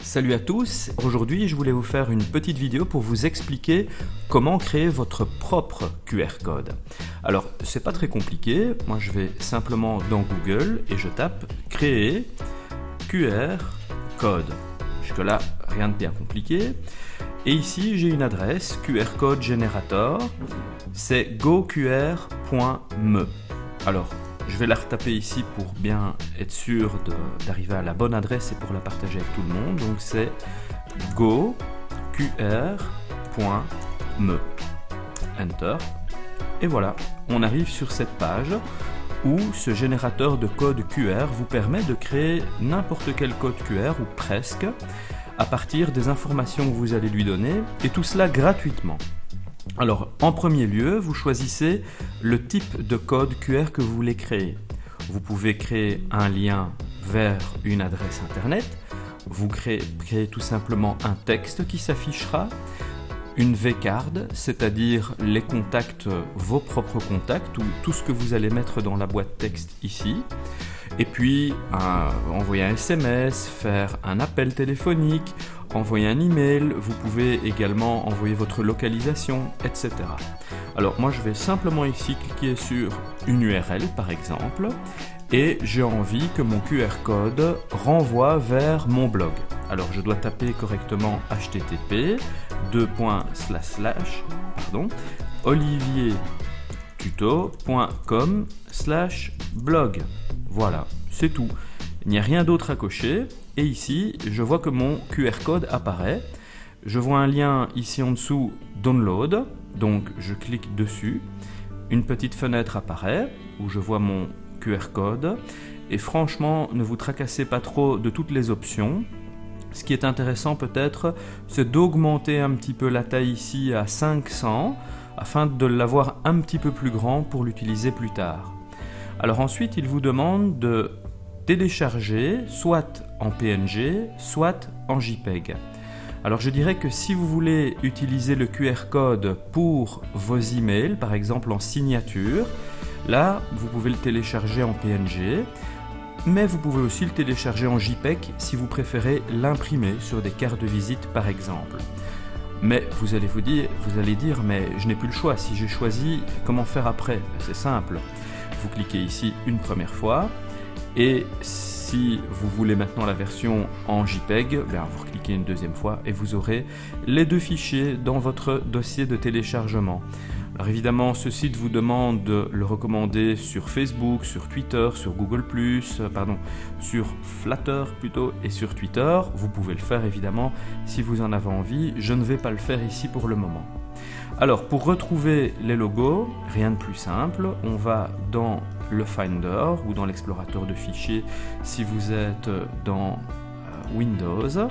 Salut à tous, aujourd'hui je voulais vous faire une petite vidéo pour vous expliquer comment créer votre propre QR code. Alors c'est pas très compliqué, moi je vais simplement dans Google et je tape créer QR code. Jusque là rien de bien compliqué. Et ici j'ai une adresse QR code generator, c'est goqr.me. Alors je vais la retaper ici pour bien être sûr d'arriver à la bonne adresse et pour la partager avec tout le monde. Donc c'est goqr.me. Enter. Et voilà, on arrive sur cette page où ce générateur de code QR vous permet de créer n'importe quel code QR ou presque à partir des informations que vous allez lui donner et tout cela gratuitement. Alors, en premier lieu, vous choisissez le type de code QR que vous voulez créer. Vous pouvez créer un lien vers une adresse internet, vous créez tout simplement un texte qui s'affichera, une vCard, c'est-à-dire les contacts, vos propres contacts, ou tout ce que vous allez mettre dans la boîte texte ici, et puis envoyer un SMS, faire un appel téléphonique, envoyer un email, vous pouvez également envoyer votre localisation, etc. Alors moi je vais simplement ici cliquer sur une URL par exemple et j'ai envie que mon QR code renvoie vers mon blog. Alors je dois taper correctement oliviertuto.com/blog. Voilà, c'est tout. Il n'y a rien d'autre à cocher. Et ici, je vois que mon QR code apparaît. Je vois un lien ici en dessous, Download. Donc, je clique dessus. Une petite fenêtre apparaît où je vois mon QR code. Et franchement, ne vous tracassez pas trop de toutes les options. Ce qui est intéressant peut-être, c'est d'augmenter un petit peu la taille ici à 500 afin de l'avoir un petit peu plus grand pour l'utiliser plus tard. Alors ensuite, il vous demande de télécharger soit en PNG, soit en JPEG. Alors je dirais que si vous voulez utiliser le QR code pour vos emails, par exemple en signature, là vous pouvez le télécharger en PNG, mais vous pouvez aussi le télécharger en JPEG si vous préférez l'imprimer sur des cartes de visite par exemple. Mais vous allez dire, mais je n'ai plus le choix, si j'ai choisi, comment faire après? C'est simple, vous cliquez ici une première fois, et si vous voulez maintenant la version en JPEG, vous cliquez une deuxième fois et vous aurez les deux fichiers dans votre dossier de téléchargement. Alors évidemment, ce site vous demande de le recommander sur Facebook, sur Twitter, sur Google+, sur Flatter plutôt et sur Twitter. Vous pouvez le faire évidemment si vous en avez envie. Je ne vais pas le faire ici pour le moment. Alors pour retrouver les logos, rien de plus simple, on va dans le Finder ou dans l'explorateur de fichiers si vous êtes dans Windows.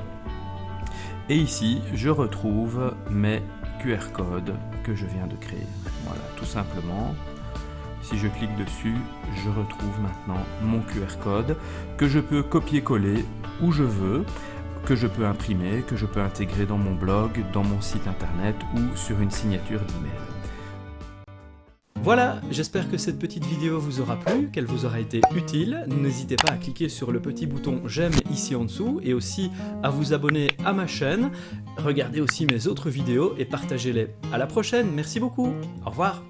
Et ici, je retrouve mes QR codes que je viens de créer. Voilà, tout simplement. Si je clique dessus, je retrouve maintenant mon QR code que je peux copier-coller où je veux, que je peux imprimer, que je peux intégrer dans mon blog, dans mon site internet ou sur une signature d'email. Voilà, j'espère que cette petite vidéo vous aura plu, qu'elle vous aura été utile. N'hésitez pas à cliquer sur le petit bouton j'aime ici en dessous et aussi à vous abonner à ma chaîne. Regardez aussi mes autres vidéos et partagez-les. À la prochaine, merci beaucoup, au revoir.